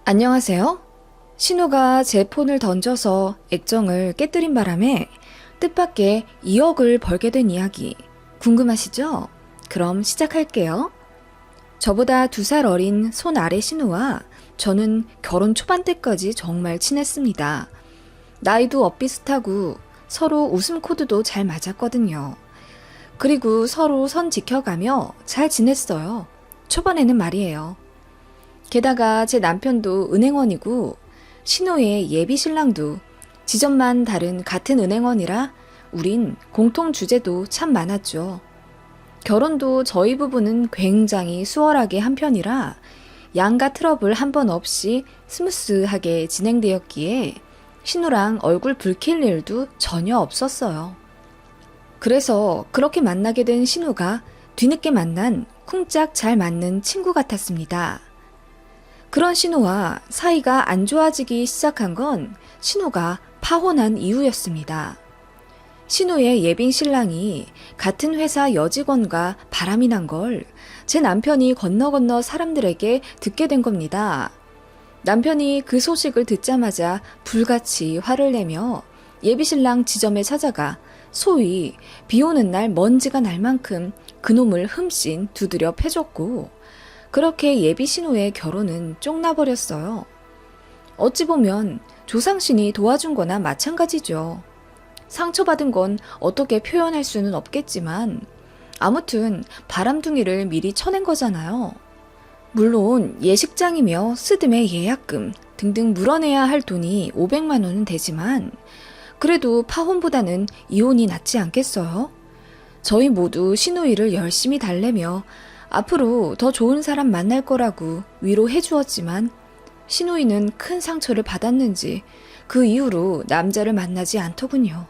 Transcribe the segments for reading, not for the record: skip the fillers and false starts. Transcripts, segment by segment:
안녕하세요. 신우가 제 폰을 던져서 액정을 깨뜨린 바람에 뜻밖의 2억을 벌게 된 이야기 궁금하시죠? 그럼 시작할게요. 저보다 2살 어린 손 아래 신우와 저는 결혼 초반 때까지 정말 친했습니다. 나이도 엇비슷하고 서로 웃음 코드도 잘 맞았거든요. 그리고 서로 선 지켜가며 잘 지냈어요. 초반에는 말이에요. 게다가 제 남편도 은행원이고 신우의 예비 신랑도 지점만 다른 같은 은행원이라 우린 공통 주제도 참 많았죠. 결혼도 저희 부부는 굉장히 수월하게 한 편이라 양가 트러블 한 번 없이 스무스하게 진행되었기에 신우랑 얼굴 붉힐 일도 전혀 없었어요. 그래서 그렇게 만나게 된 신우가 뒤늦게 만난 쿵짝 잘 맞는 친구 같았습니다. 그런 신우와 사이가 안 좋아지기 시작한 건 신우가 파혼한 이후였습니다. 신우의 예빈 신랑이 같은 회사 여직원과 바람이 난 걸 제 남편이 건너 사람들에게 듣게 된 겁니다. 남편이 그 소식을 듣자마자 불같이 화를 내며 예비 신랑 지점에 찾아가 소위 비 오는 날 먼지가 날 만큼 그놈을 흠씬 두드려 패줬고 그렇게 예비 신우의 결혼은 쪽나버렸어요. 어찌 보면 조상신이 도와준 거나 마찬가지죠. 상처받은 건 어떻게 표현할 수는 없겠지만 아무튼 바람둥이를 미리 쳐낸 거잖아요. 물론 예식장이며 스드메 예약금 등등 물어내야 할 돈이 500만 원은 되지만 그래도 파혼보다는 이혼이 낫지 않겠어요? 저희 모두 신우이를 열심히 달래며 앞으로 더 좋은 사람 만날 거라고 위로해 주었지만 신우이는 큰 상처를 받았는지 그 이후로 남자를 만나지 않더군요.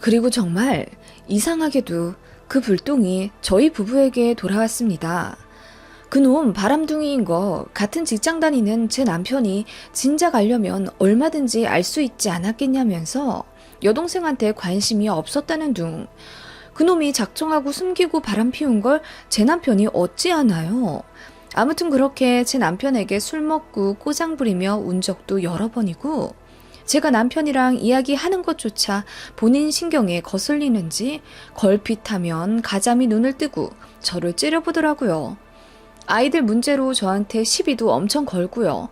그리고 정말 이상하게도 그 불똥이 저희 부부에게 돌아왔습니다. 그놈 바람둥이인 거 같은 직장 다니는 제 남편이 진작 알려면 얼마든지 알 수 있지 않았겠냐면서 여동생한테 관심이 없었다는 둥 그놈이 작정하고 숨기고 바람 피운 걸 제 남편이 어찌 아나요? 아무튼 그렇게 제 남편에게 술 먹고 꼬장 부리며 운 적도 여러 번이고 제가 남편이랑 이야기하는 것조차 본인 신경에 거슬리는지 걸핏하면 가자미 눈을 뜨고 저를 째려보더라고요. 아이들 문제로 저한테 시비도 엄청 걸고요.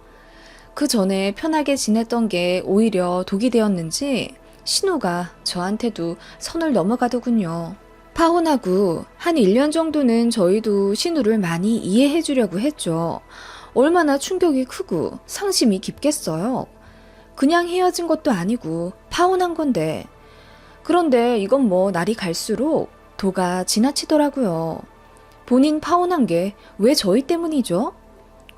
그 전에 편하게 지냈던 게 오히려 독이 되었는지 신우가 저한테도 선을 넘어가더군요. 파혼하고 한 1년 정도는 저희도 신우를 많이 이해해 주려고 했죠. 얼마나 충격이 크고 상심이 깊겠어요. 그냥 헤어진 것도 아니고 파혼한 건데. 그런데 이건 뭐 날이 갈수록 도가 지나치더라고요. 본인 파혼한 게 왜 저희 때문이죠?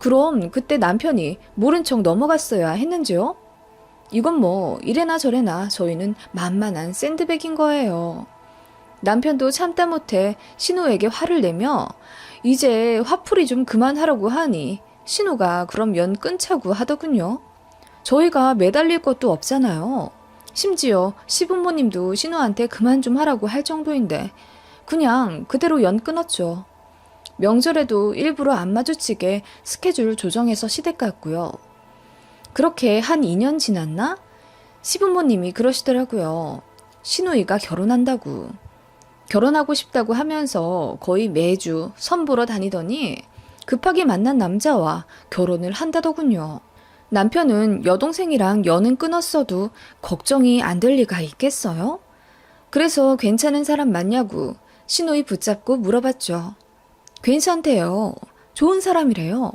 그럼 그때 남편이 모른 척 넘어갔어야 했는지요? 이건 뭐 이래나 저래나 저희는 만만한 샌드백인 거예요. 남편도 참다 못해 신우에게 화를 내며 이제 화풀이 좀 그만하라고 하니 신우가 그럼 연 끊자고 하더군요. 저희가 매달릴 것도 없잖아요. 심지어 시부모님도 신우한테 그만 좀 하라고 할 정도인데 그냥 그대로 연 끊었죠. 명절에도 일부러 안 마주치게 스케줄 조정해서 시댁 갔고요. 그렇게 한 2년 지났나? 시부모님이 그러시더라고요. 신우이가 결혼한다고. 결혼하고 싶다고 하면서 거의 매주 선보러 다니더니 급하게 만난 남자와 결혼을 한다더군요. 남편은 여동생이랑 연은 끊었어도 걱정이 안 될 리가 있겠어요? 그래서 괜찮은 사람 맞냐고 신우이 붙잡고 물어봤죠. 괜찮대요. 좋은 사람이래요.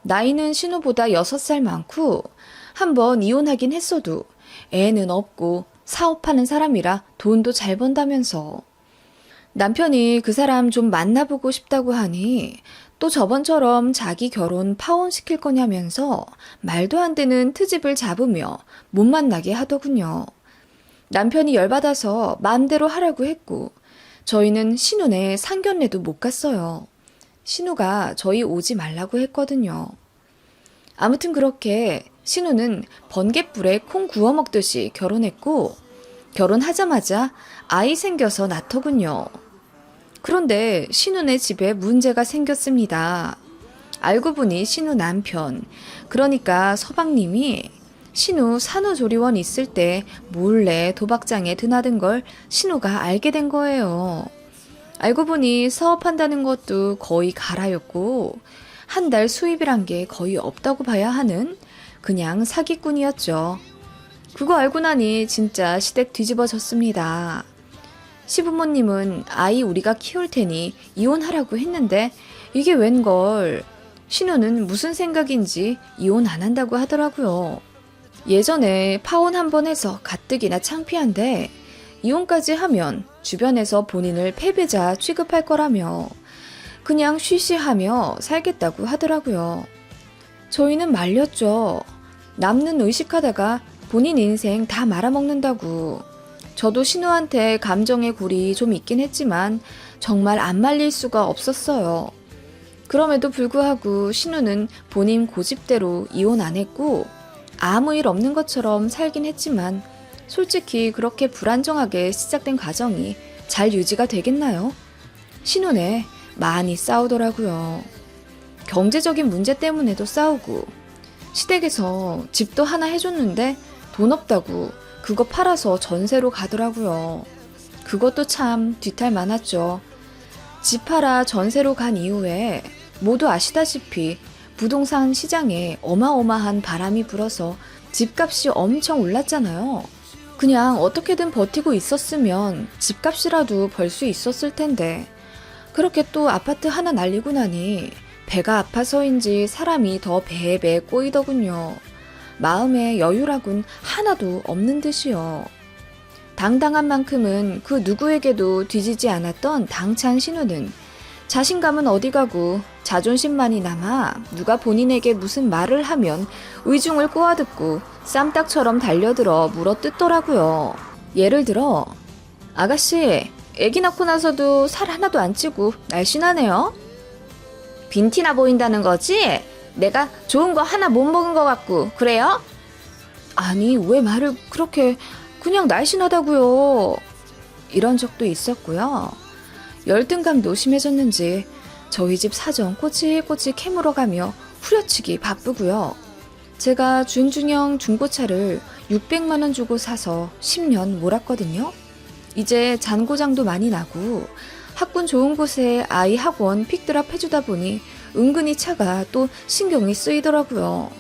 나이는 신우보다 6살 많고 한번 이혼하긴 했어도 애는 없고 사업하는 사람이라 돈도 잘 번다면서. 남편이 그 사람 좀 만나보고 싶다고 하니 또 저번처럼 자기 결혼 파혼시킬 거냐면서 말도 안 되는 트집을 잡으며 못 만나게 하더군요. 남편이 열받아서 마음대로 하라고 했고 저희는 신우네 상견례도 못 갔어요. 신우가 저희 오지 말라고 했거든요. 아무튼 그렇게 신우는 번갯불에 콩 구워 먹듯이 결혼했고 결혼하자마자 아이 생겨서 낳더군요. 그런데 신우네 집에 문제가 생겼습니다. 알고 보니 신우 남편, 그러니까 서방님이 신우 산후조리원 있을 때 몰래 도박장에 드나든 걸 신우가 알게 된 거예요. 알고 보니 사업한다는 것도 거의 가라였고 한 달 수입이란 게 거의 없다고 봐야 하는 그냥 사기꾼이었죠. 그거 알고 나니 진짜 시댁 뒤집어졌습니다. 시부모님은 아이 우리가 키울 테니 이혼하라고 했는데 이게 웬걸. 신우는 무슨 생각인지 이혼 안 한다고 하더라고요. 예전에 파혼 한 번 해서 가뜩이나 창피한데 이혼까지 하면 주변에서 본인을 패배자 취급할 거라며 그냥 쉬쉬하며 살겠다고 하더라고요. 저희는 말렸죠. 남는 의식하다가 본인 인생 다 말아먹는다고. 저도 신우한테 감정의 골이 좀 있긴 했지만 정말 안 말릴 수가 없었어요. 그럼에도 불구하고 신우는 본인 고집대로 이혼 안 했고 아무 일 없는 것처럼 살긴 했지만 솔직히 그렇게 불안정하게 시작된 가정이 잘 유지가 되겠나요? 신우네 많이 싸우더라고요. 경제적인 문제 때문에도 싸우고 시댁에서 집도 하나 해줬는데 돈 없다고 그거 팔아서 전세로 가더라고요. 그것도 참 뒤탈 많았죠. 집 팔아 전세로 간 이후에 모두 아시다시피 부동산 시장에 어마어마한 바람이 불어서 집값이 엄청 올랐잖아요. 그냥 어떻게든 버티고 있었으면 집값이라도 벌 수 있었을 텐데 그렇게 또 아파트 하나 날리고 나니 배가 아파서인지 사람이 더 배에 꼬이더군요. 마음에 여유라곤 하나도 없는 듯이요. 당당한 만큼은 그 누구에게도 뒤지지 않았던 당찬 신우는 자신감은 어디 가고 자존심만이 남아 누가 본인에게 무슨 말을 하면 의중을 꼬아듣고 쌈딱처럼 달려들어 물어뜯더라고요. 예를 들어 아가씨 애기 낳고 나서도 살 하나도 안 찌고 날씬하네요. 빈티나 보인다는 거지? 내가 좋은 거 하나 못 먹은 것 같고 그래요? 아니 왜 말을 그렇게 그냥 날씬하다고요. 이런 적도 있었고요. 열등감도 심해졌는지 저희 집 사정 꼬치꼬치 캐물어가며 후려치기 바쁘고요. 제가 준중형 중고차를 600만 원 주고 사서 10년 몰았거든요. 이제 잔고장도 많이 나고 학군 좋은 곳에 아이 학원 픽드랍 해주다 보니 은근히 차가 또 신경이 쓰이더라고요.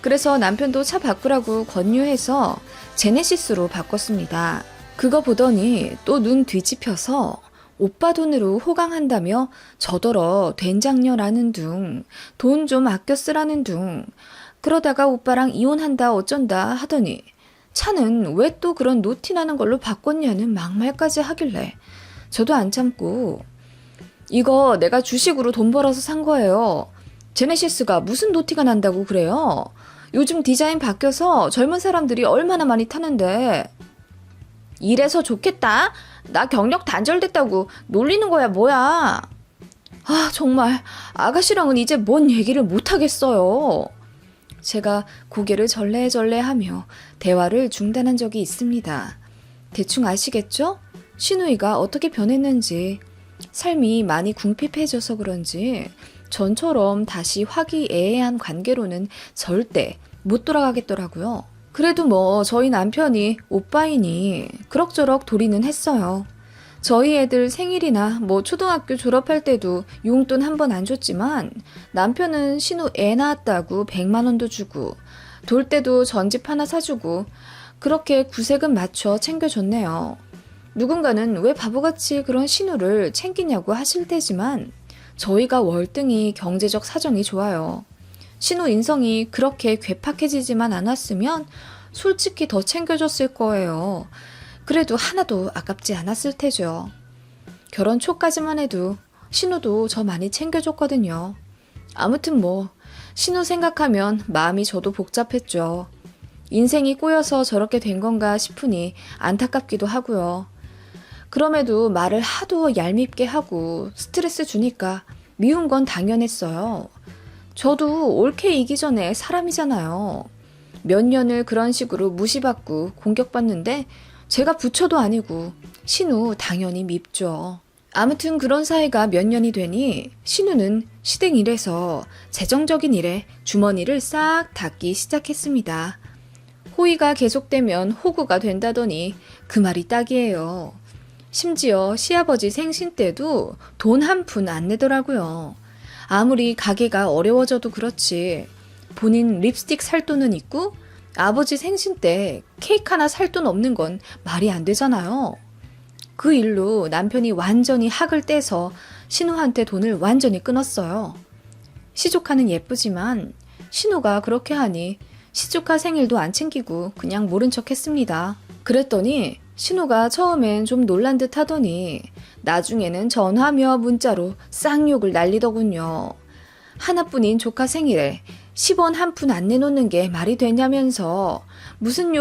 그래서 남편도 차 바꾸라고 권유해서 제네시스로 바꿨습니다. 그거 보더니 또 눈 뒤집혀서 오빠 돈으로 호강한다며 저더러 된장녀라는 둥, 돈 좀 아껴 쓰라는 둥, 그러다가 오빠랑 이혼한다 어쩐다 하더니 차는 왜 또 그런 노티나는 걸로 바꿨냐는 막말까지 하길래 저도 안 참고 이거 내가 주식으로 돈 벌어서 산 거예요. 제네시스가 무슨 노티가 난다고 그래요? 요즘 디자인 바뀌어서 젊은 사람들이 얼마나 많이 타는데. 이래서 좋겠다. 나 경력 단절됐다고 놀리는 거야 뭐야. 아 정말 아가씨랑은 이제 뭔 얘기를 못하겠어요. 제가 고개를 절레절레하며 대화를 중단한 적이 있습니다. 대충 아시겠죠? 신우이가 어떻게 변했는지. 삶이 많이 궁핍해져서 그런지 전처럼 다시 화기애애한 관계로는 절대 못 돌아가겠더라고요. 그래도 뭐 저희 남편이 오빠이니 그럭저럭 도리는 했어요. 저희 애들 생일이나 뭐 초등학교 졸업할 때도 용돈 한 번 안 줬지만 남편은 신우 애 낳았다고 100만 원도 주고 돌 때도 전집 하나 사주고 그렇게 구색은 맞춰 챙겨줬네요. 누군가는 왜 바보같이 그런 신우를 챙기냐고 하실 테지만 저희가 월등히 경제적 사정이 좋아요. 신우 인성이 그렇게 괴팍해지지만 않았으면 솔직히 더 챙겨줬을 거예요. 그래도 하나도 아깝지 않았을 테죠. 결혼 초까지만 해도 신우도 저 많이 챙겨줬거든요. 아무튼 뭐 신우 생각하면 마음이 저도 복잡했죠. 인생이 꼬여서 저렇게 된 건가 싶으니 안타깝기도 하고요. 그럼에도 말을 하도 얄밉게 하고 스트레스 주니까 미운 건 당연했어요. 저도 옳게 이기 전에 사람이잖아요. 몇 년을 그런 식으로 무시받고 공격받는데 제가 부처도 아니고 신우 당연히 밉죠. 아무튼 그런 사이가 몇 년이 되니 신우는 시댁 일에서 재정적인 일에 주머니를 싹 닫기 시작했습니다. 호의가 계속되면 호구가 된다더니 그 말이 딱이에요. 심지어 시아버지 생신 때도 돈 한 푼 안 내더라고요. 아무리 가게가 어려워져도 그렇지 본인 립스틱 살 돈은 있고 아버지 생신 때 케이크 하나 살 돈 없는 건 말이 안 되잖아요. 그 일로 남편이 완전히 학을 떼서 신우한테 돈을 완전히 끊었어요. 시조카는 예쁘지만 신우가 그렇게 하니 시조카 생일도 안 챙기고 그냥 모른 척 했습니다. 그랬더니 신우가 처음엔 좀 놀란 듯 하더니 나중에는 전화며 문자로 쌍욕을 날리더군요. 하나뿐인 조카 생일에 10원 한 푼 안 내놓는 게 말이 되냐면서 무슨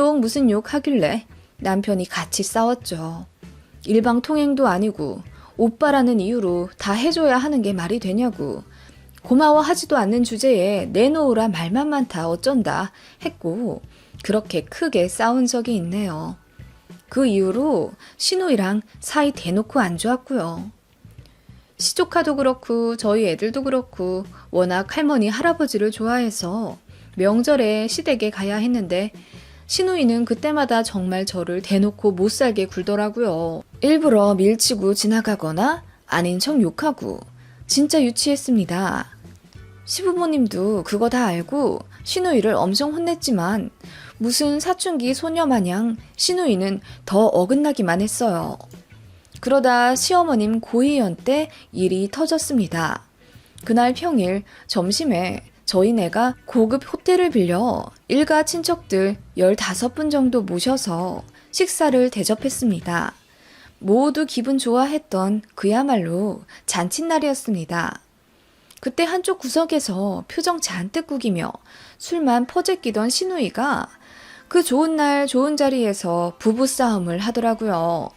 욕 하길래 남편이 같이 싸웠죠. 일방통행도 아니고 오빠라는 이유로 다 해줘야 하는 게 말이 되냐고 고마워하지도 않는 주제에 내놓으라 말만 많다 어쩐다 했고 그렇게 크게 싸운 적이 있네요. 그 이후로 신우이랑 사이 대놓고 안 좋았고요. 시조카도 그렇고 저희 애들도 그렇고 워낙 할머니 할아버지를 좋아해서 명절에 시댁에 가야 했는데 신우이는 그때마다 정말 저를 대놓고 못살게 굴더라고요. 일부러 밀치고 지나가거나 아닌 척 욕하고 진짜 유치했습니다. 시부모님도 그거 다 알고 신우이를 엄청 혼냈지만 무슨 사춘기 소녀 마냥 신우이는 더 어긋나기만 했어요. 그러다 시어머님 고이연 때 일이 터졌습니다. 그날 평일 점심에 저희네가 고급 호텔을 빌려 일가 친척들 15분 정도 모셔서 식사를 대접했습니다. 모두 기분 좋아했던 그야말로 잔칫날이었습니다. 그때 한쪽 구석에서 표정 잔뜩 구기며 술만 퍼제끼던 신우이가 그 좋은 날 좋은 자리에서 부부싸움을 하더라고요.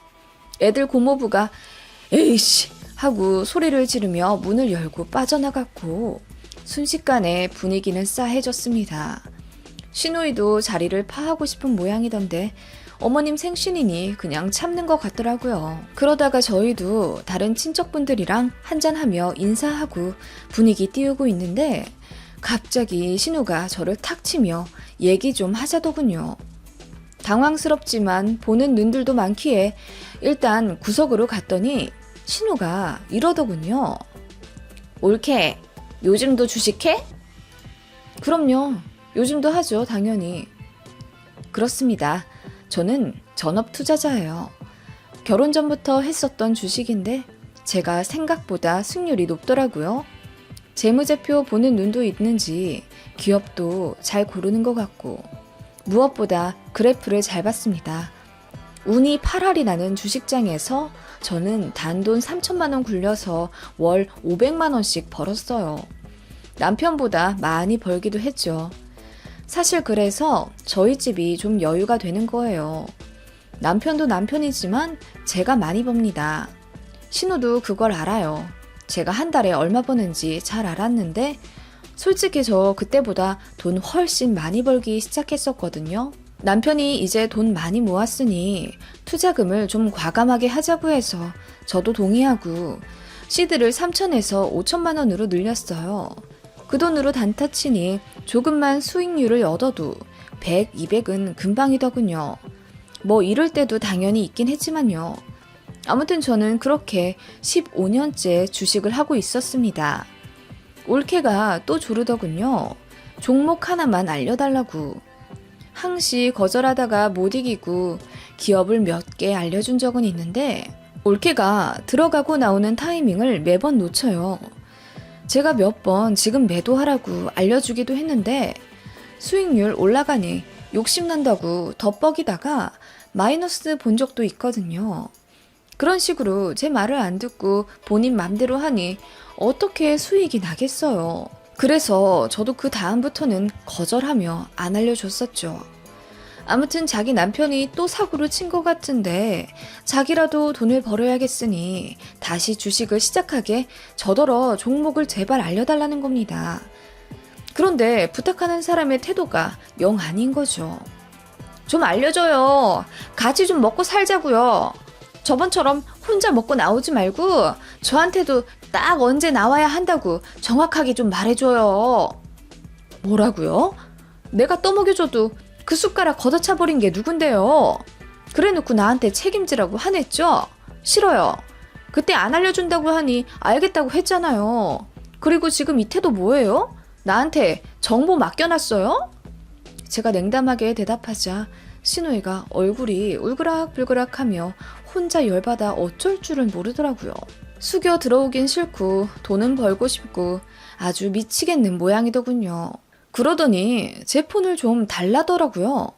애들 고모부가 에이씨 하고 소리를 지르며 문을 열고 빠져나갔고 순식간에 분위기는 싸해졌습니다. 신우이도 자리를 파하고 싶은 모양이던데 어머님 생신이니 그냥 참는 것 같더라고요. 그러다가 저희도 다른 친척분들이랑 한잔하며 인사하고 분위기 띄우고 있는데 갑자기 신우가 저를 탁 치며 얘기 좀 하자더군요. 당황스럽지만 보는 눈들도 많기에 일단 구석으로 갔더니 신우가 이러더군요. 올케, 요즘도 주식해? 그럼요. 요즘도 하죠, 당연히. 그렇습니다. 저는 전업 투자자예요. 결혼 전부터 했었던 주식인데 제가 생각보다 승률이 높더라고요. 재무제표 보는 눈도 있는지 기업도 잘 고르는 것 같고 무엇보다 그래프를 잘 봤습니다. 운이 8할이 나는 주식장에서 저는 단돈 3천만 원 굴려서 월 500만 원씩 벌었어요. 남편보다 많이 벌기도 했죠. 사실 그래서 저희 집이 좀 여유가 되는 거예요. 남편도 남편이지만 제가 많이 법니다. 신우도 그걸 알아요. 제가 한 달에 얼마 버는지 잘 알았는데 솔직히 저 그때보다 돈 훨씬 많이 벌기 시작했었거든요. 남편이 이제 돈 많이 모았으니 투자금을 좀 과감하게 하자고 해서 저도 동의하고 시드를 3천에서 5천만 원으로 늘렸어요. 그 돈으로 단타 치니 조금만 수익률을 얻어도 100, 200은 금방이더군요. 뭐 이럴 때도 당연히 있긴 했지만요. 아무튼 저는 그렇게 15년째 주식을 하고 있었습니다. 올케가 또 조르더군요. 종목 하나만 알려달라고. 항시 거절하다가 못 이기고 기업을 몇 개 알려준 적은 있는데 올케가 들어가고 나오는 타이밍을 매번 놓쳐요. 제가 몇 번 지금 매도하라고 알려주기도 했는데 수익률 올라가니 욕심난다고 덧벅이다가 마이너스 본 적도 있거든요. 그런 식으로 제 말을 안 듣고 본인 맘대로 하니 어떻게 수익이 나겠어요. 그래서 저도 그 다음부터는 거절하며 안 알려줬었죠. 아무튼 자기 남편이 또 사고를 친 것 같은데 자기라도 돈을 벌어야겠으니 다시 주식을 시작하게 저더러 종목을 제발 알려달라는 겁니다. 그런데 부탁하는 사람의 태도가 영 아닌 거죠. 좀 알려줘요. 같이 좀 먹고 살자고요. 저번처럼 혼자 먹고 나오지 말고 저한테도 딱 언제 나와야 한다고 정확하게 좀 말해줘요. 뭐라고요? 내가 떠먹여줘도 그 숟가락 걷어차버린 게 누군데요? 그래놓고 나한테 책임지라고 화냈죠? 싫어요. 그때 안 알려준다고 하니 알겠다고 했잖아요. 그리고 지금 이 태도 뭐예요? 나한테 정보 맡겨놨어요? 제가 냉담하게 대답하자 신우이가 얼굴이 울그락불그락하며 혼자 열받아 어쩔 줄을 모르더라고요. 숙여 들어오긴 싫고 돈은 벌고 싶고 아주 미치겠는 모양이더군요. 그러더니 제 폰을 좀 달라더라고요.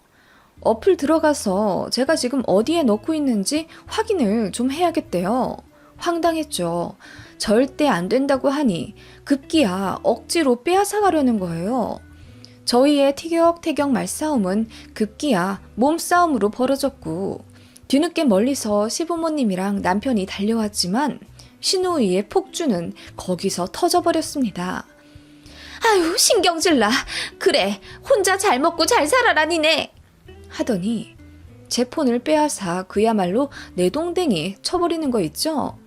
어플 들어가서 제가 지금 어디에 넣고 있는지 확인을 좀 해야겠대요. 황당했죠. 절대 안 된다고 하니 급기야 억지로 빼앗아가려는 거예요. 저희의 티격태격 말싸움은 급기야 몸싸움으로 벌어졌고 뒤늦게 멀리서 시부모님이랑 남편이 달려왔지만 신우이의 폭주는 거기서 터져버렸습니다. 아유 신경질나. 그래 혼자 잘 먹고 잘 살아라 니네. 하더니 제 폰을 빼앗아 그야말로 내동댕이 쳐버리는 거 있죠.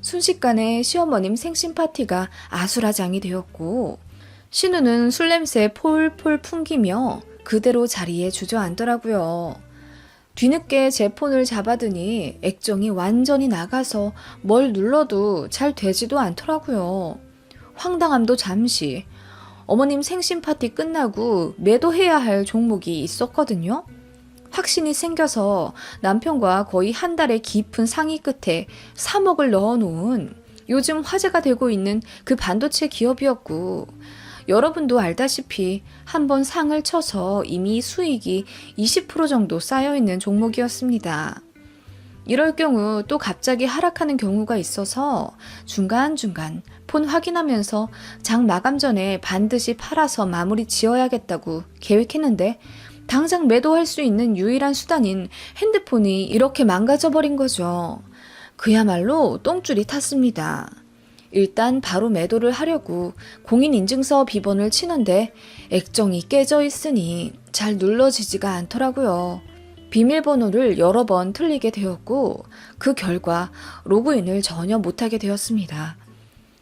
순식간에 시어머님 생신 파티가 아수라장이 되었고 신우는 술 냄새 폴폴 풍기며 그대로 자리에 주저앉더라고요. 뒤늦게 제 폰을 잡아드니 액정이 완전히 나가서 뭘 눌러도 잘 되지도 않더라고요. 황당함도 잠시. 어머님 생신 파티 끝나고 매도해야 할 종목이 있었거든요. 확신이 생겨서 남편과 거의 한 달의 깊은 상의 끝에 3억을 넣어놓은 요즘 화제가 되고 있는 그 반도체 기업이었고 여러분도 알다시피 한번 상을 쳐서 이미 수익이 20% 정도 쌓여있는 종목이었습니다. 이럴 경우 또 갑자기 하락하는 경우가 있어서 중간중간 폰 확인하면서 장 마감 전에 반드시 팔아서 마무리 지어야겠다고 계획했는데 당장 매도할 수 있는 유일한 수단인 핸드폰이 이렇게 망가져버린 거죠. 그야말로 똥줄이 탔습니다. 일단 바로 매도를 하려고 공인인증서 비번을 치는데 액정이 깨져 있으니 잘 눌러지지가 않더라고요. 비밀번호를 여러 번 틀리게 되었고 그 결과 로그인을 전혀 못하게 되었습니다.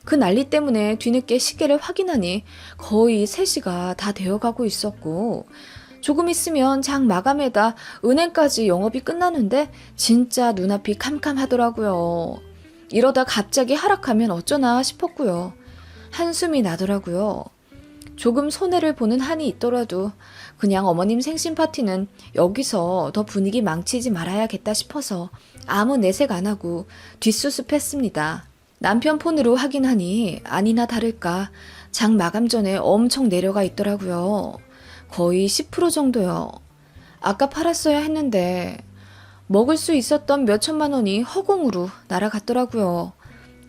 그 난리 때문에 뒤늦게 시계를 확인하니 거의 3시가 다 되어가고 있었고 조금 있으면 장 마감에다 은행까지 영업이 끝나는데 진짜 눈앞이 캄캄하더라고요. 이러다 갑자기 하락하면 어쩌나 싶었고요. 한숨이 나더라고요. 조금 손해를 보는 한이 있더라도 그냥 어머님 생신 파티는 여기서 더 분위기 망치지 말아야겠다 싶어서 아무 내색 안 하고 뒷수습했습니다. 남편 폰으로 확인하니 아니나 다를까 장 마감 전에 엄청 내려가 있더라고요. 거의 10% 정도요. 아까 팔았어야 했는데 먹을 수 있었던 몇천만 원이 허공으로 날아갔더라고요.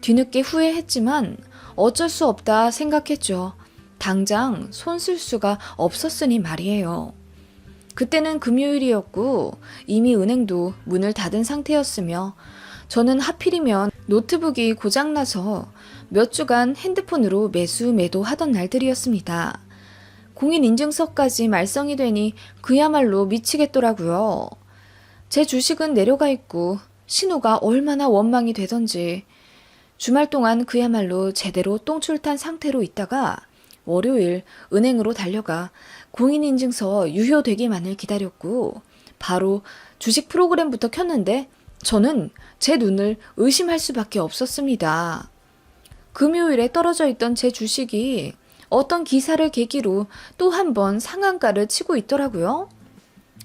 뒤늦게 후회했지만 어쩔 수 없다 생각했죠. 당장 손 쓸 수가 없었으니 말이에요. 그때는 금요일이었고 이미 은행도 문을 닫은 상태였으며 저는 하필이면 노트북이 고장나서 몇 주간 핸드폰으로 매수 매도하던 날들이었습니다. 공인인증서까지 말썽이 되니 그야말로 미치겠더라고요. 제 주식은 내려가 있고 신우가 얼마나 원망이 되던지 주말 동안 그야말로 제대로 똥줄탄 상태로 있다가 월요일 은행으로 달려가 공인인증서 유효되기만을 기다렸고 바로 주식 프로그램부터 켰는데 저는 제 눈을 의심할 수밖에 없었습니다. 금요일에 떨어져 있던 제 주식이 어떤 기사를 계기로 또 한 번 상한가를 치고 있더라고요.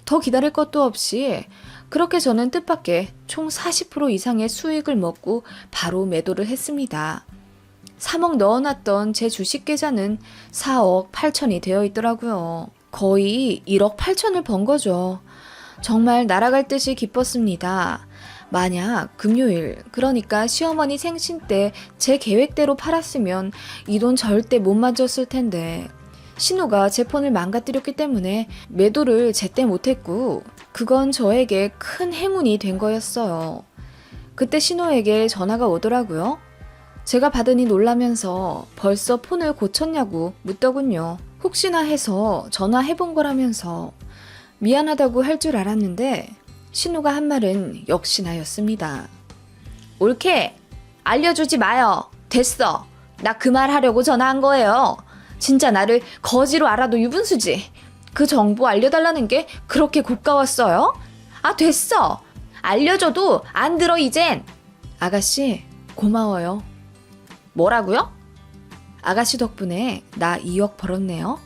더 기다릴 것도 없이 그렇게 저는 뜻밖의 총 40% 이상의 수익을 먹고 바로 매도를 했습니다. 3억 넣어놨던 제 주식 계좌는 4억 8천이 되어 있더라고요. 거의 1억 8천을 번 거죠. 정말 날아갈 듯이 기뻤습니다. 만약 금요일, 그러니까 시어머니 생신 때 제 계획대로 팔았으면 이 돈 절대 못 만졌을 텐데 신우가 제 폰을 망가뜨렸기 때문에 매도를 제때 못했고 그건 저에게 큰 행운이 된 거였어요. 그때 신우에게 전화가 오더라고요. 제가 받으니 놀라면서 벌써 폰을 고쳤냐고 묻더군요. 혹시나 해서 전화해본 거라면서 미안하다고 할 줄 알았는데 신우가 한 말은 역시나였습니다. 옳게 알려주지 마요. 됐어. 나 그 말 하려고 전화한 거예요. 진짜 나를 거지로 알아도 유분수지. 그 정보 알려달라는 게 그렇게 고가웠어요? 아, 됐어. 알려줘도 안 들어 이젠. 아가씨, 고마워요. 뭐라고요? 아가씨 덕분에 나 2억 벌었네요.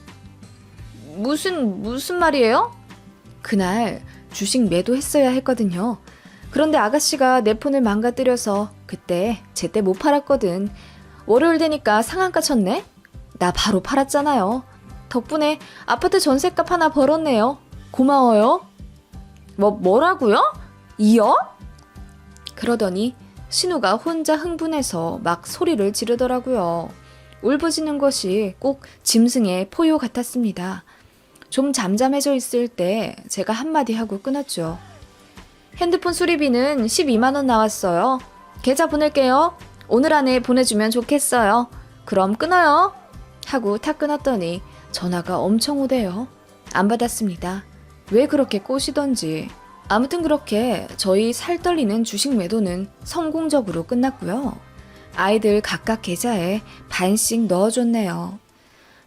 무슨 말이에요? 그날 주식 매도했어야 했거든요. 그런데 아가씨가 내 폰을 망가뜨려서 그때 제때 못 팔았거든. 월요일 되니까 상한가 쳤네? 나 바로 팔았잖아요. 덕분에 아파트 전셋값 하나 벌었네요. 고마워요. 뭐라고요? 2억? 그러더니 신우가 혼자 흥분해서 막 소리를 지르더라고요. 울부짖는 것이 꼭 짐승의 포효 같았습니다. 좀 잠잠해져 있을 때 제가 한마디 하고 끊었죠. 핸드폰 수리비는 12만 원 나왔어요. 계좌 보낼게요. 오늘 안에 보내주면 좋겠어요. 그럼 끊어요. 하고 탁 끊었더니 전화가 엄청 오대요. 안 받았습니다. 왜 그렇게 꼬시던지. 아무튼 그렇게 저희 살떨리는 주식 매도는 성공적으로 끝났고요. 아이들 각각 계좌에 반씩 넣어줬네요.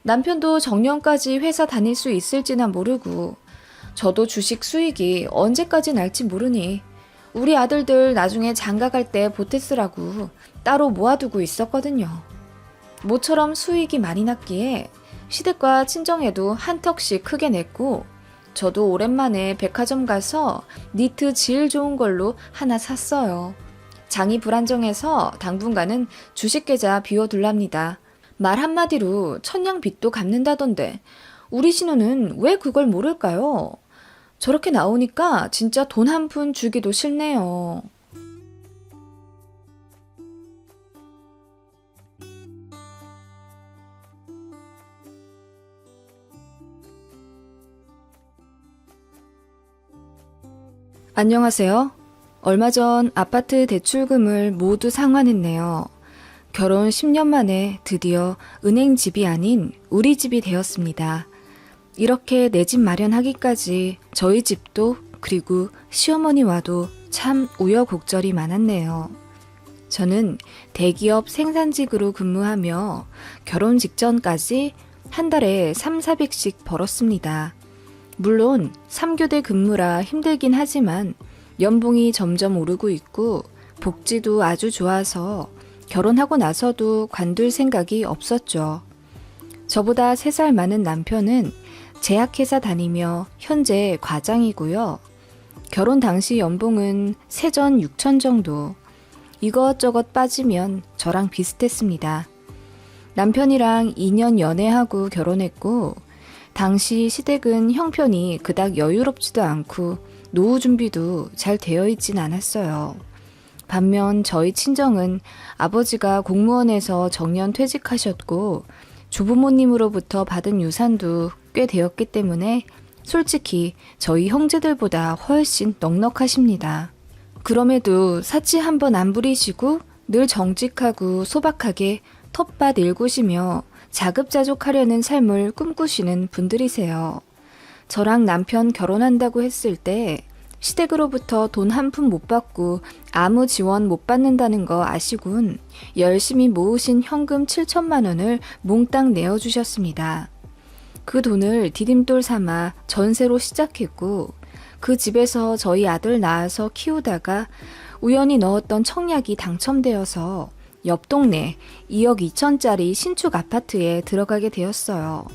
남편도 정년까지 회사 다닐 수 있을지나 모르고 저도 주식 수익이 언제까지 날지 모르니 우리 아들들 나중에 장가갈 때 보태 쓰라고 따로 모아두고 있었거든요. 모처럼 수익이 많이 났기에 시댁과 친정에도 한 턱씩 크게 냈고 저도 오랜만에 백화점 가서 니트 질 좋은 걸로 하나 샀어요. 장이 불안정해서 당분간은 주식 계좌 비워둘랍니다. 말 한마디로 천냥빚도 갚는다던데 우리 신우는 왜 그걸 모를까요? 저렇게 나오니까 진짜 돈 한 푼 주기도 싫네요. 안녕하세요. 얼마 전 아파트 대출금을 모두 상환했네요. 결혼 10년 만에 드디어 은행 집이 아닌 우리 집이 되었습니다. 이렇게 내 집 마련하기까지 저희 집도 그리고 시어머니와도 참 우여곡절이 많았네요. 저는 대기업 생산직으로 근무하며 결혼 직전까지 한 달에 3,400씩 벌었습니다. 물론 3교대 근무라 힘들긴 하지만 연봉이 점점 오르고 있고 복지도 아주 좋아서 결혼하고 나서도 관둘 생각이 없었죠. 저보다 3살 많은 남편은 제약회사 다니며 현재 과장이고요. 결혼 당시 연봉은 세전 6천 정도. 이것저것 빠지면 저랑 비슷했습니다. 남편이랑 2년 연애하고 결혼했고 당시 시댁은 형편이 그닥 여유롭지도 않고 노후 준비도 잘 되어 있진 않았어요. 반면 저희 친정은 아버지가 공무원에서 정년 퇴직하셨고 조부모님으로부터 받은 유산도 꽤 되었기 때문에 솔직히 저희 형제들보다 훨씬 넉넉하십니다. 그럼에도 사치 한번 안 부리시고 늘 정직하고 소박하게 텃밭 일구시며 자급자족하려는 삶을 꿈꾸시는 분들이세요. 저랑 남편 결혼한다고 했을 때 시댁으로부터 돈 한 푼 못 받고 아무 지원 못 받는다는 거 아시군 열심히 모으신 현금 7천만 원을 몽땅 내어주셨습니다. 그 돈을 디딤돌 삼아 전세로 시작했고 그 집에서 저희 아들 낳아서 키우다가 우연히 넣었던 청약이 당첨되어서 옆 동네 2억 2천짜리 신축 아파트에 들어가게 되었어요.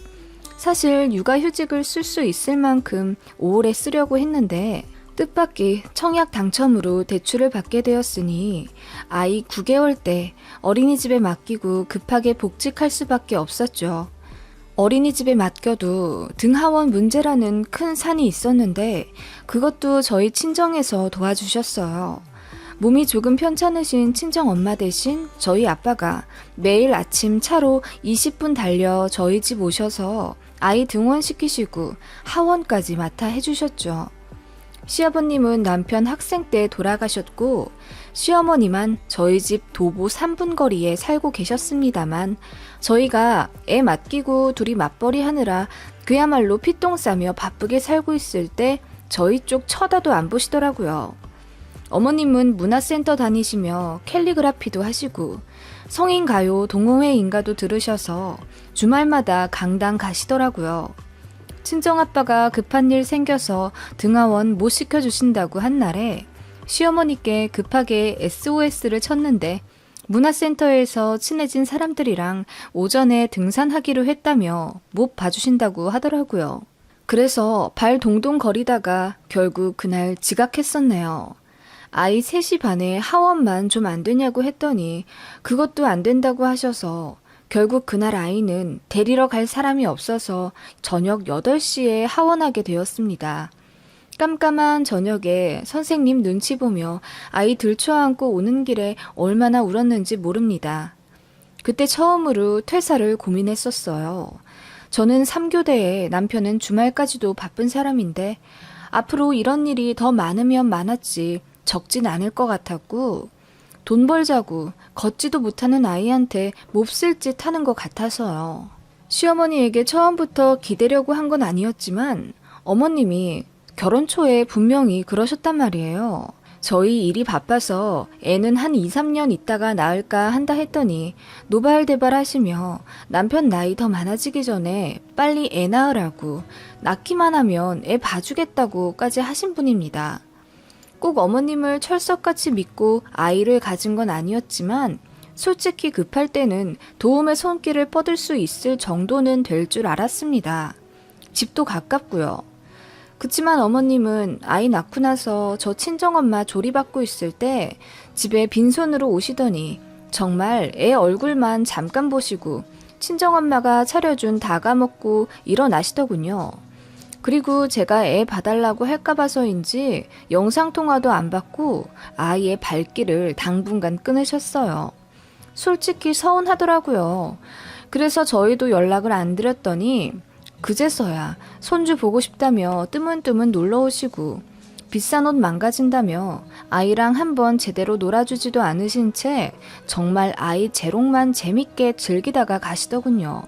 사실 육아휴직을 쓸 수 있을 만큼 오래 쓰려고 했는데 뜻밖의 청약 당첨으로 대출을 받게 되었으니 아이 9개월 때 어린이집에 맡기고 급하게 복직할 수밖에 없었죠. 어린이집에 맡겨도 등하원 문제라는 큰 산이 있었는데 그것도 저희 친정에서 도와주셨어요. 몸이 조금 편찮으신 친정엄마 대신 저희 아빠가 매일 아침 차로 20분 달려 저희 집 오셔서 아이 등원시키시고 하원까지 맡아 해주셨죠. 시아버님은 남편 학생 때 돌아가셨고 시어머니만 저희 집 도보 3분 거리에 살고 계셨습니다만 저희가 애 맡기고 둘이 맞벌이 하느라 그야말로 피똥 싸며 바쁘게 살고 있을 때 저희 쪽 쳐다도 안 보시더라고요. 어머님은 문화센터 다니시며 캘리그라피도 하시고 성인 가요 동호회 인가도 들으셔서 주말마다 강당 가시더라고요. 친정아빠가 급한 일 생겨서 등하원 못 시켜주신다고 한 날에 시어머니께 급하게 SOS를 쳤는데 문화센터에서 친해진 사람들이랑 오전에 등산하기로 했다며 못 봐주신다고 하더라고요. 그래서 발 동동 거리다가 결국 그날 지각했었네요. 아이 3시 반에 하원만 좀 안 되냐고 했더니 그것도 안 된다고 하셔서 결국 그날 아이는 데리러 갈 사람이 없어서 저녁 8시에 하원하게 되었습니다. 깜깜한 저녁에 선생님 눈치 보며 아이 들쳐안고 오는 길에 얼마나 울었는지 모릅니다. 그때 처음으로 퇴사를 고민했었어요. 저는 3교대에 남편은 주말까지도 바쁜 사람인데 앞으로 이런 일이 더 많으면 많았지 적진 않을 것 같았고 돈 벌자고 걷지도 못하는 아이한테 몹쓸 짓 하는 것 같아서요. 시어머니에게 처음부터 기대려고 한 건 아니었지만 어머님이 결혼 초에 분명히 그러셨단 말이에요. 저희 일이 바빠서 애는 한 2, 3년 있다가 낳을까 한다 했더니 노발대발 하시며 남편 나이 더 많아지기 전에 빨리 애 낳으라고 낳기만 하면 애 봐주겠다고까지 하신 분입니다. 꼭 어머님을 철석같이 믿고 아이를 가진 건 아니었지만 솔직히 급할 때는 도움의 손길을 뻗을 수 있을 정도는 될 줄 알았습니다. 집도 가깝고요. 그치만 어머님은 아이 낳고 나서 저 친정엄마 조리받고 있을 때 집에 빈손으로 오시더니 정말 애 얼굴만 잠깐 보시고 친정엄마가 차려준 다가 먹고 일어나시더군요. 그리고 제가 애 봐달라고 할까 봐서인지 영상통화도 안 받고 아이의 발길을 당분간 끊으셨어요. 솔직히 서운하더라고요. 그래서 저희도 연락을 안 드렸더니 그제서야 손주 보고 싶다며 뜨문뜨문 놀러 오시고 비싼 옷 망가진다며 아이랑 한번 제대로 놀아주지도 않으신 채 정말 아이 재롱만 재밌게 즐기다가 가시더군요.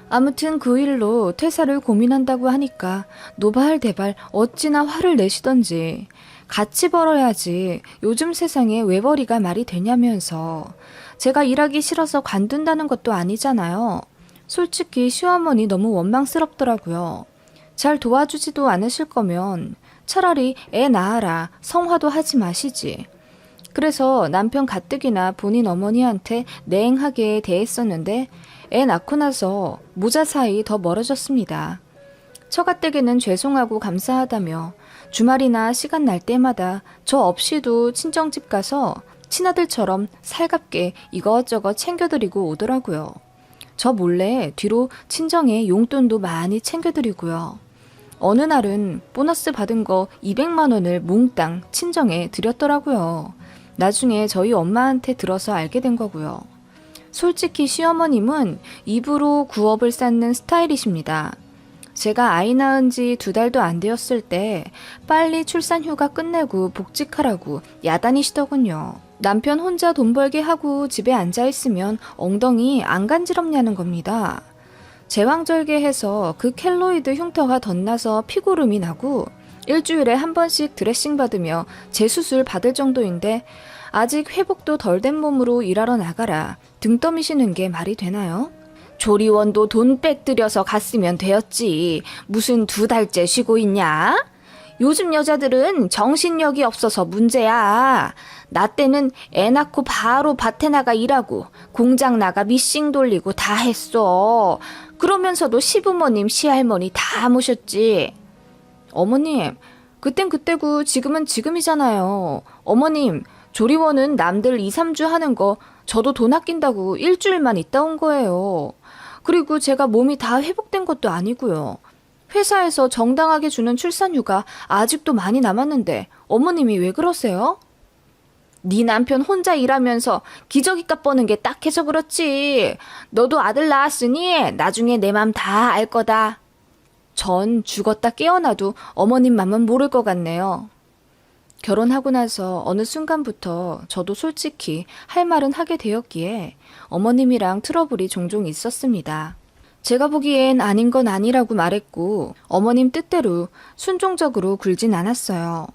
아무튼 그 일로 퇴사를 고민한다고 하니까 노발대발 어찌나 화를 내시던지 같이 벌어야지 요즘 세상에 외벌이가 말이 되냐면서 제가 일하기 싫어서 관둔다는 것도 아니잖아요. 솔직히 시어머니 너무 원망스럽더라고요. 잘 도와주지도 않으실 거면 차라리 애 낳아라 성화도 하지 마시지. 그래서 남편 가뜩이나 본인 어머니한테 냉하게 대했었는데 애 낳고 나서 모자 사이 더 멀어졌습니다. 처가댁에는 죄송하고 감사하다며 주말이나 시간 날 때마다 저 없이도 친정집 가서 친아들처럼 살갑게 이것저것 챙겨드리고 오더라고요. 저 몰래 뒤로 친정에 용돈도 많이 챙겨드리고요. 어느 날은 보너스 받은 거 200만 원을 몽땅 친정에 드렸더라고요. 나중에 저희 엄마한테 들어서 알게 된 거고요. 솔직히 시어머님은 입으로 구업을 쌓는 스타일이십니다. 제가 아이 낳은 지 2달도 안 되었을 때 빨리 출산휴가 끝내고 복직하라고 야단이시더군요. 남편 혼자 돈 벌게 하고 집에 앉아있으면 엉덩이 안 간지럽냐는 겁니다. 제왕절개해서 그 켈로이드 흉터가 덧나서 피고름이 나고 일주일에 한 번씩 드레싱 받으며 재수술 받을 정도인데 아직 회복도 덜 된 몸으로 일하러 나가라 등 떠미시는 게 말이 되나요? 조리원도 돈 빽들여서 갔으면 되었지. 무슨 2달째 쉬고 있냐? 요즘 여자들은 정신력이 없어서 문제야. 나 때는 애 낳고 바로 밭에 나가 일하고 공장 나가 미싱 돌리고 다 했어. 그러면서도 시부모님 시할머니 다 모셨지. 어머님, 그땐 그때고 지금은 지금이잖아요. 어머님, 조리원은 남들 2, 3주 하는 거 저도 돈 아낀다고 일주일만 있다 온 거예요. 그리고 제가 몸이 다 회복된 것도 아니고요. 회사에서 정당하게 주는 출산휴가 아직도 많이 남았는데 어머님이 왜 그러세요? 네 남편 혼자 일하면서 기저귀값 버는 게 딱해서 그렇지. 너도 아들 낳았으니 나중에 내 맘 다 알 거다. 전 죽었다 깨어나도 어머님 맘은 모를 것 같네요. 결혼하고 나서 어느 순간부터 저도 솔직히 할 말은 하게 되었기에 어머님이랑 트러블이 종종 있었습니다. 제가 보기엔 아닌 건 아니라고 말했고 어머님 뜻대로 순종적으로 굴진 않았어요.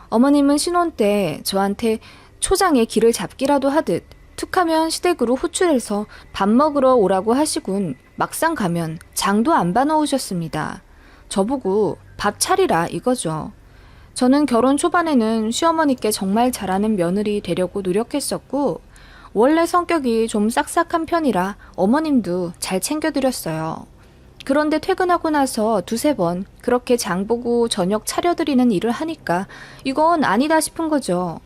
어머님은 신혼 때 저한테 초장에 길을 잡기라도 하듯 툭하면 시댁으로 호출해서 밥 먹으러 오라고 하시군 막상 가면 장도 안 봐놓으셨습니다. 저보고 밥 차리라 이거죠. 저는 결혼 초반에는 시어머니께 정말 잘하는 며느리 되려고 노력했었고 원래 성격이 좀 싹싹한 편이라 어머님도 잘 챙겨드렸어요. 그런데 퇴근하고 나서 두세 번 그렇게 장보고 저녁 차려드리는 일을 하니까 이건 아니다 싶은 거죠.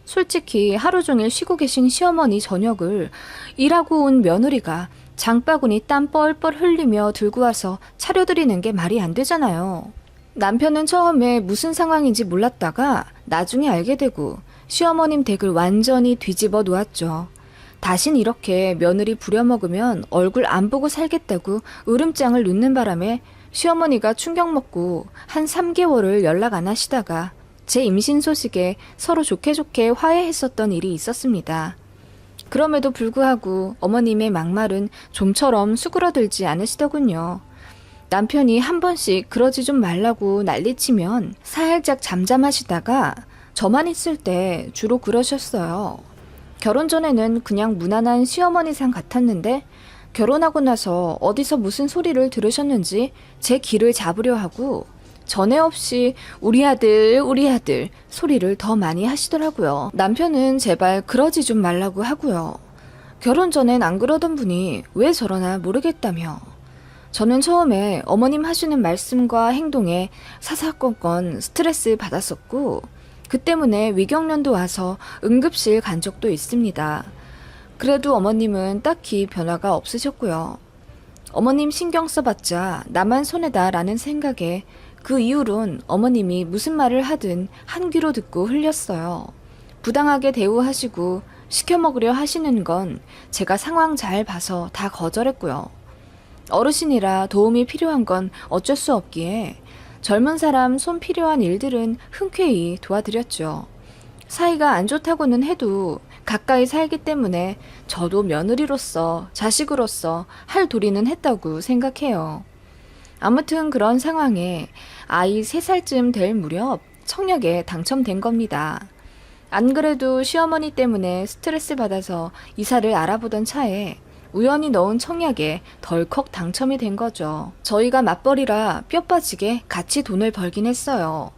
솔직히 하루 종일 쉬고 계신 시어머니 저녁을 일하고 온 며느리가 장바구니 땀 뻘뻘 흘리며 들고 와서 차려드리는 게 말이 안 되잖아요. 남편은 처음에 무슨 상황인지 몰랐다가 나중에 알게 되고 시어머님 댁을 완전히 뒤집어 놓았죠. 다신 이렇게 며느리 부려먹으면 얼굴 안 보고 살겠다고 으름장을 놓는 바람에 시어머니가 충격 먹고 한 3개월을 연락 안 하시다가 제 임신 소식에 서로 좋게 좋게 화해했었던 일이 있었습니다. 그럼에도 불구하고 어머님의 막말은 좀처럼 수그러들지 않으시더군요. 남편이 한 번씩 그러지 좀 말라고 난리치면 살짝 잠잠하시다가 저만 있을 때 주로 그러셨어요. 결혼 전에는 그냥 무난한 시어머니상 같았는데 결혼하고 나서 어디서 무슨 소리를 들으셨는지 제 귀를 잡으려 하고 전에 없이 우리 아들 소리를 더 많이 하시더라고요. 남편은 제발 그러지 좀 말라고 하고요. 결혼 전엔 안 그러던 분이 왜 저러나 모르겠다며. 저는 처음에 어머님 하시는 말씀과 행동에 사사건건 스트레스 받았었고 그 때문에 위경련도 와서 응급실 간 적도 있습니다. 그래도 어머님은 딱히 변화가 없으셨고요. 어머님 신경 써봤자 나만 손해다 라는 생각에 그 이후론 어머님이 무슨 말을 하든 한 귀로 듣고 흘렸어요. 부당하게 대우하시고 시켜 먹으려 하시는 건 제가 상황 잘 봐서 다 거절했고요. 어르신이라 도움이 필요한 건 어쩔 수 없기에 젊은 사람 손 필요한 일들은 흔쾌히 도와드렸죠. 사이가 안 좋다고는 해도 가까이 살기 때문에 저도 며느리로서 자식으로서 할 도리는 했다고 생각해요. 아무튼 그런 상황에 아이 3살쯤 될 무렵 청약에 당첨된 겁니다. 안 그래도 시어머니 때문에 스트레스 받아서 이사를 알아보던 차에 우연히 넣은 청약에 덜컥 당첨이 된 거죠. 저희가 맞벌이라 뼈 빠지게 같이 돈을 벌긴 했어요.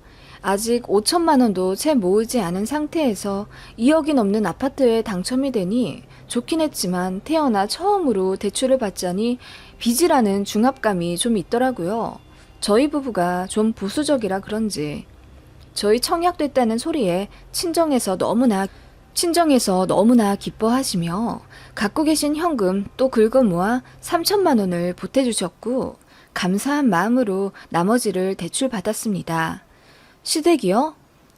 아직 5천만 원도 채 모으지 않은 상태에서 2억이 넘는 아파트에 당첨이 되니 좋긴 했지만 태어나 처음으로 대출을 받자니 빚이라는 중압감이 좀 있더라고요. 저희 부부가 좀 보수적이라 그런지 저희 청약됐다는 소리에 친정에서 너무나 기뻐하시며 갖고 계신 현금 또 긁어 모아 3천만 원을 보태주셨고 감사한 마음으로 나머지를 대출받았습니다. 시댁이요?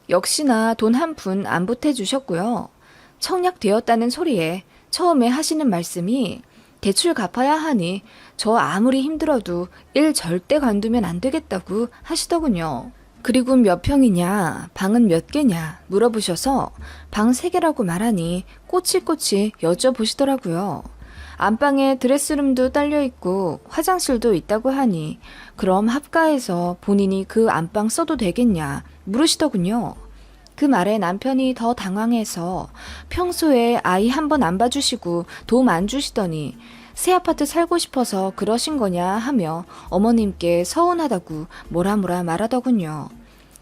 역시나 돈 한 푼 안 보태주셨고요. 청약되었다는 소리에 처음에 하시는 말씀이 대출 갚아야 하니 저 아무리 힘들어도 일 절대 관두면 안 되겠다고 하시더군요. 그리고 몇 평이냐, 방은 몇 개냐 물어보셔서 방 3개라고 말하니 꼬치꼬치 여쭤보시더라고요. 안방에 드레스룸도 딸려있고 화장실도 있다고 하니 그럼 합가해서 본인이 그 안방 써도 되겠냐 물으시더군요. 그 말에 남편이 더 당황해서 평소에 아이 한 번 안 봐주시고 도움 안 주시더니 새 아파트 살고 싶어서 그러신 거냐 하며 어머님께 서운하다고 뭐라 말하더군요.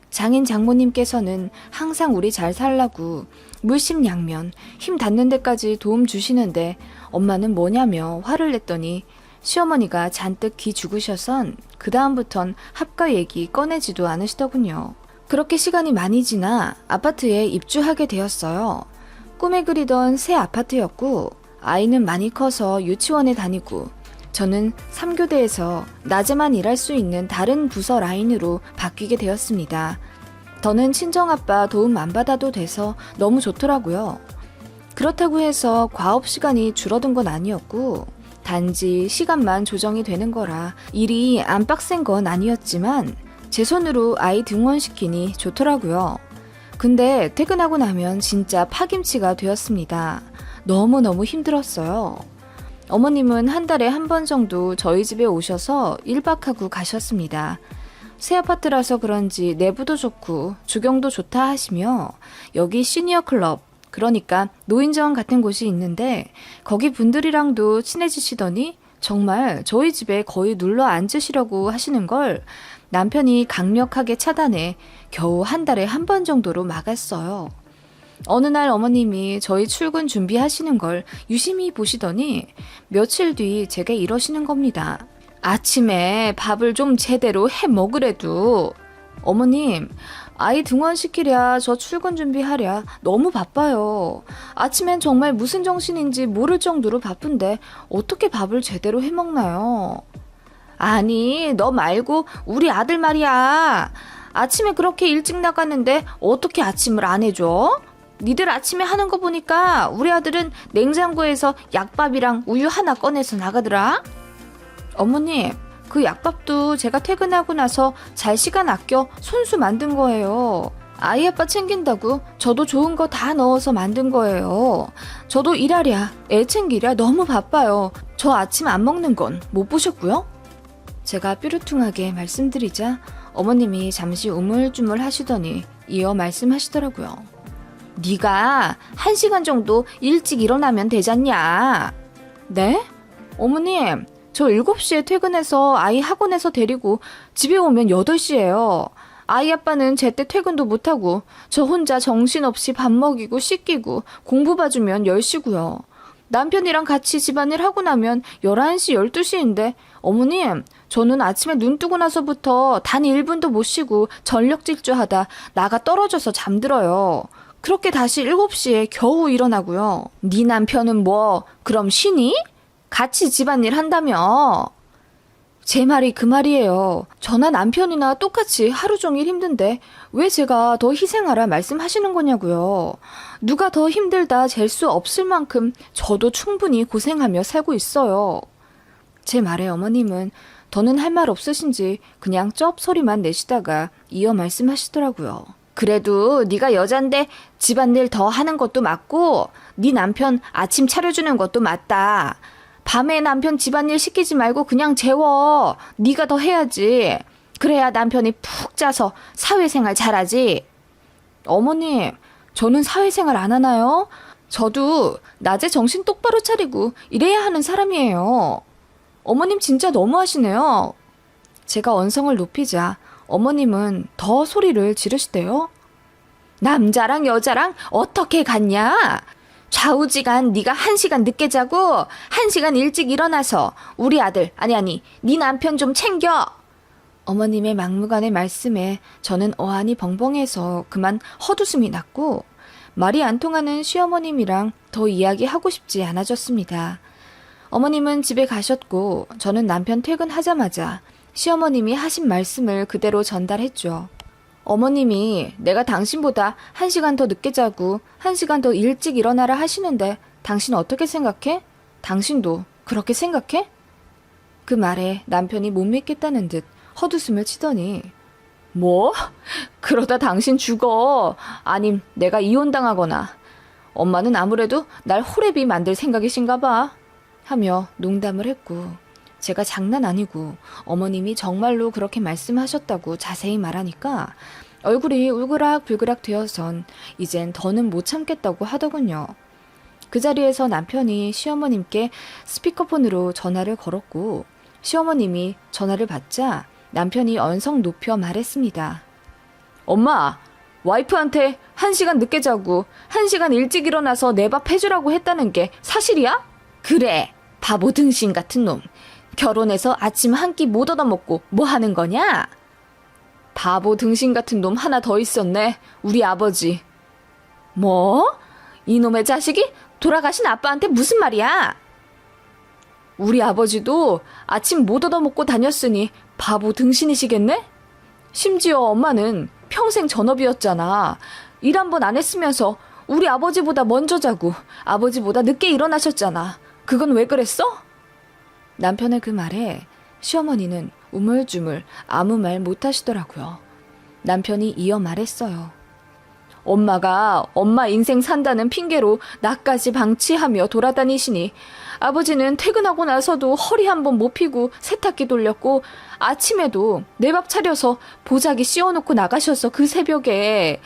장인 장모님께서는 항상 우리 잘 살라고 물심양면 힘 닿는 데까지 도움 주시는데 엄마는 뭐냐며 화를 냈더니 시어머니가 잔뜩 기 죽으셔선 그 다음부턴 합가 얘기 꺼내지도 않으시더군요. 그렇게 시간이 많이 지나 아파트에 입주하게 되었어요. 꿈에 그리던 새 아파트였고 아이는 많이 커서 유치원에 다니고 저는 3교대에서 낮에만 일할 수 있는 다른 부서 라인으로 바뀌게 되었습니다. 저는 친정아빠 도움 안 받아도 돼서 너무 좋더라고요. 그렇다고 해서 과업 시간이 줄어든 건 아니었고 단지 시간만 조정이 되는 거라 일이 안 빡센 건 아니었지만 제 손으로 아이 등원시키니 좋더라고요. 근데 퇴근하고 나면 진짜 파김치가 되었습니다. 너무너무 힘들었어요. 어머님은 한 달에 한 번 정도 저희 집에 오셔서 1박하고 가셨습니다. 새 아파트라서 그런지 내부도 좋고 주경도 좋다 하시며 여기 시니어 클럽, 그러니까 노인정 같은 곳이 있는데 거기 분들이랑도 친해지시더니 정말 저희 집에 거의 눌러 앉으시려고 하시는 걸 남편이 강력하게 차단해 겨우 한 달에 한 번 정도로 막았어요. 어느 날 어머님이 저희 출근 준비하시는 걸 유심히 보시더니 며칠 뒤 제게 이러시는 겁니다. 아침에 밥을 좀 제대로 해 먹으래도. 어머님, 아이 등원시키랴 저 출근 준비하랴 너무 바빠요. 아침엔 정말 무슨 정신인지 모를 정도로 바쁜데 어떻게 밥을 제대로 해 먹나요? 아니, 너 말고 우리 아들 말이야. 아침에 그렇게 일찍 나갔는데 어떻게 아침을 안 해줘? 니들 아침에 하는 거 보니까 우리 아들은 냉장고에서 약밥이랑 우유 하나 꺼내서 나가더라. 어머님, 그 약밥도 제가 퇴근하고 나서 잘 시간 아껴 손수 만든 거예요. 아이 아빠 챙긴다고 저도 좋은 거 다 넣어서 만든 거예요. 저도 일하랴, 애 챙기랴 너무 바빠요. 저 아침 안 먹는 건 못 보셨고요? 제가 뾰루퉁하게 말씀드리자 어머님이 잠시 우물쭈물 하시더니 이어 말씀하시더라고요. 네가 1시간 정도 일찍 일어나면 되잖냐. 네? 어머님, 저 7시에 퇴근해서 아이 학원에서 데리고 집에 오면 8시예요. 아이 아빠는 제때 퇴근도 못하고 저 혼자 정신없이 밥 먹이고 씻기고 공부 봐주면 10시고요. 남편이랑 같이 집안일 하고 나면 11시, 12시인데 어머님, 저는 아침에 눈 뜨고 나서부터 단 1분도 못 쉬고 전력 질주하다 나가 떨어져서 잠들어요. 그렇게 다시 7시에 겨우 일어나고요. 네 남편은 뭐 그럼 쉬니? 같이 집안일 한다며. 제 말이 그 말이에요. 저나 남편이나 똑같이 하루 종일 힘든데 왜 제가 더 희생하라 말씀하시는 거냐고요. 누가 더 힘들다 잴 수 없을 만큼 저도 충분히 고생하며 살고 있어요. 제 말에 어머님은 더는 할 말 없으신지 그냥 쩝 소리만 내시다가 이어 말씀하시더라고요. 그래도 네가 여잔데 집안일 더 하는 것도 맞고 네 남편 아침 차려주는 것도 맞다. 밤에 남편 집안일 시키지 말고 그냥 재워. 네가 더 해야지. 그래야 남편이 푹 자서 사회생활 잘하지. 어머님, 저는 사회생활 안 하나요? 저도 낮에 정신 똑바로 차리고 이래야 하는 사람이에요. 어머님 진짜 너무하시네요. 제가 언성을 높이자 어머님은 더 소리를 지르시대요. 남자랑 여자랑 어떻게 같냐? 좌우지간 네가 1시간 늦게 자고 1시간 일찍 일어나서 우리 아들, 아니 네 남편 좀 챙겨. 어머님의 막무가내 말씀에 저는 어안이 벙벙해서 그만 헛웃음이 났고 말이 안 통하는 시어머님이랑 더 이야기하고 싶지 않아졌습니다. 어머님은 집에 가셨고 저는 남편 퇴근하자마자 시어머님이 하신 말씀을 그대로 전달했죠. 어머님이 내가 당신보다 1시간 더 늦게 자고 1시간 더 일찍 일어나라 하시는데 당신 어떻게 생각해? 당신도 그렇게 생각해? 그 말에 남편이 못 믿겠다는 듯 헛웃음을 치더니 뭐? 그러다 당신 죽어. 아님 내가 이혼당하거나. 엄마는 아무래도 날 호래비 만들 생각이신가 봐. 하며 농담을 했고 제가 장난 아니고 어머님이 정말로 그렇게 말씀하셨다고 자세히 말하니까 얼굴이 울그락불그락 되어선 이젠 더는 못 참겠다고 하더군요. 그 자리에서 남편이 시어머님께 스피커폰으로 전화를 걸었고 시어머님이 전화를 받자 남편이 언성 높여 말했습니다. 엄마, 와이프한테 1시간 늦게 자고 1시간 일찍 일어나서 내 밥 해주라고 했다는 게 사실이야? 그래, 바보 등신 같은 놈. 결혼해서 아침 한 끼 못 얻어먹고 뭐 하는 거냐? 바보 등신 같은 놈 하나 더 있었네. 우리 아버지. 뭐? 이놈의 자식이 돌아가신 아빠한테 무슨 말이야? 우리 아버지도 아침 못 얻어먹고 다녔으니 바보 등신이시겠네? 심지어 엄마는 평생 전업이었잖아. 일 한 번 안 했으면서 우리 아버지보다 먼저 자고 아버지보다 늦게 일어나셨잖아. 그건 왜 그랬어? 남편의 그 말에 시어머니는 우물쭈물 아무 말 못하시더라고요. 남편이 이어 말했어요. 엄마가 엄마 인생 산다는 핑계로 나까지 방치하며 돌아다니시니 아버지는 퇴근하고 나서도 허리 한번 못 펴고 세탁기 돌렸고 아침에도 내 밥 차려서 보자기 씌워놓고 나가셔서 그 새벽에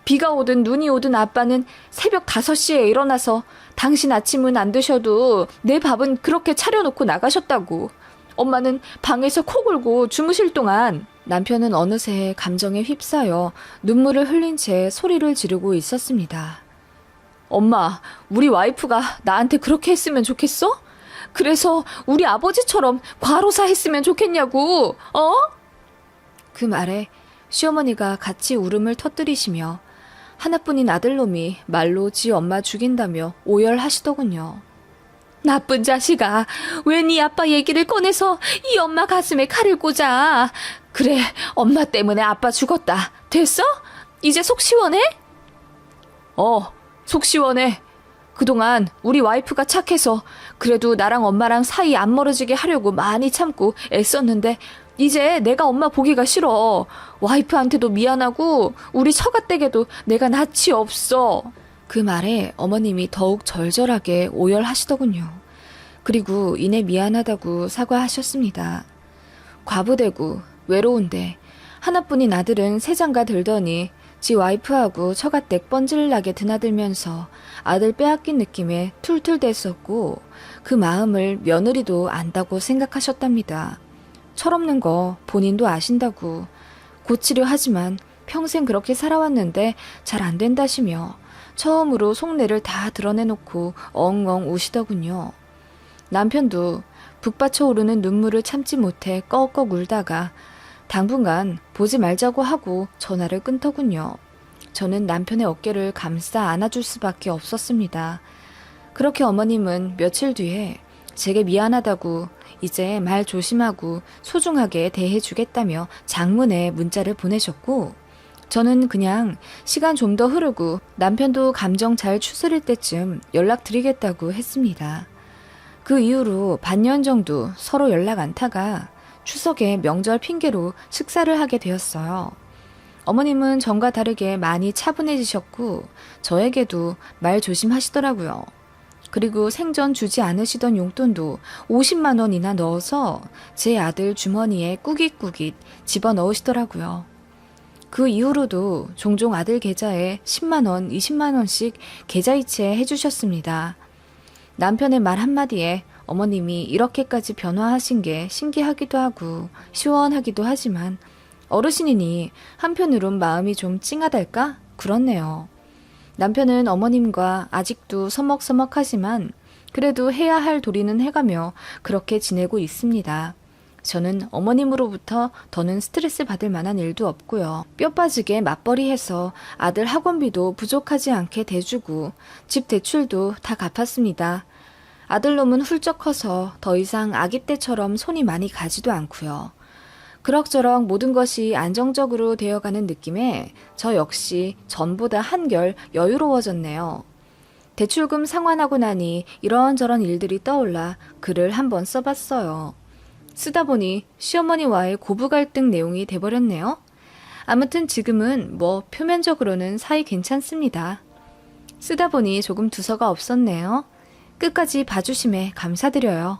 비가 오든 눈이 오든 아빠는 새벽 5시에 일어나서 당신 아침은 안 드셔도 내 밥은 그렇게 차려놓고 나가셨다고. 엄마는 방에서 코 골고 주무실 동안 남편은 어느새 감정에 휩싸여 눈물을 흘린 채 소리를 지르고 있었습니다. 엄마, 우리 와이프가 나한테 그렇게 했으면 좋겠어? 그래서 우리 아버지처럼 과로사 했으면 좋겠냐고, 어? 그 말에 시어머니가 같이 울음을 터뜨리시며 하나뿐인 아들놈이 말로 지 엄마 죽인다며 오열하시더군요. 나쁜 자식아, 왜 네 아빠 얘기를 꺼내서 이 엄마 가슴에 칼을 꽂아? 그래, 엄마 때문에 아빠 죽었다. 됐어? 이제 속 시원해? 속 시원해. 그동안 우리 와이프가 착해서 그래도 나랑 엄마랑 사이 안 멀어지게 하려고 많이 참고 애썼는데 이제 내가 엄마 보기가 싫어. 와이프한테도 미안하고 우리 처가댁에도 내가 낯이 없어. 그 말에 어머님이 더욱 절절하게 오열하시더군요. 그리고 이내 미안하다고 사과하셨습니다. 과부되고 외로운데 하나뿐인 아들은 세장가 들더니 지 와이프하고 처가댁 뻔질나게 드나들면서 아들 빼앗긴 느낌에 툴툴댔었고 그 마음을 며느리도 안다고 생각하셨답니다. 철없는 거 본인도 아신다고 고치려 하지만 평생 그렇게 살아왔는데 잘 안 된다시며 처음으로 속내를 다 드러내놓고 엉엉 우시더군요. 남편도 북받쳐 오르는 눈물을 참지 못해 꺽꺽 울다가 당분간 보지 말자고 하고 전화를 끊더군요. 저는 남편의 어깨를 감싸 안아줄 수밖에 없었습니다. 그렇게 어머님은 며칠 뒤에 제게 미안하다고 이제 말 조심하고 소중하게 대해주겠다며 장문의 문자를 보내셨고 저는 그냥 시간 좀 더 흐르고 남편도 감정 잘 추스릴 때쯤 연락드리겠다고 했습니다. 그 이후로 반년 정도 서로 연락 안 타가 추석에 명절 핑계로 식사를 하게 되었어요. 어머님은 전과 다르게 많이 차분해지셨고 저에게도 말 조심하시더라고요. 그리고 생전 주지 않으시던 용돈도 50만 원이나 넣어서 제 아들 주머니에 꾸깃꾸깃 집어넣으시더라고요. 그 이후로도 종종 아들 계좌에 10만 원, 20만 원씩 계좌이체 해주셨습니다. 남편의 말 한마디에 어머님이 이렇게까지 변화하신 게 신기하기도 하고 시원하기도 하지만 어르신이니 한편으론 마음이 좀 찡하달까? 그렇네요. 남편은 어머님과 아직도 서먹서먹하지만 그래도 해야 할 도리는 해가며 그렇게 지내고 있습니다. 저는 어머님으로부터 더는 스트레스 받을 만한 일도 없고요. 뼈 빠지게 맞벌이해서 아들 학원비도 부족하지 않게 대주고 집 대출도 다 갚았습니다. 아들놈은 훌쩍 커서 더 이상 아기 때처럼 손이 많이 가지도 않고요. 그럭저럭 모든 것이 안정적으로 되어가는 느낌에 저 역시 전보다 한결 여유로워졌네요. 대출금 상환하고 나니 이런저런 일들이 떠올라 글을 한번 써봤어요. 쓰다 보니 시어머니와의 고부 갈등 내용이 돼버렸네요. 아무튼 지금은 뭐 표면적으로는 사이 괜찮습니다. 쓰다 보니 조금 두서가 없었네요. 끝까지 봐주심에 감사드려요.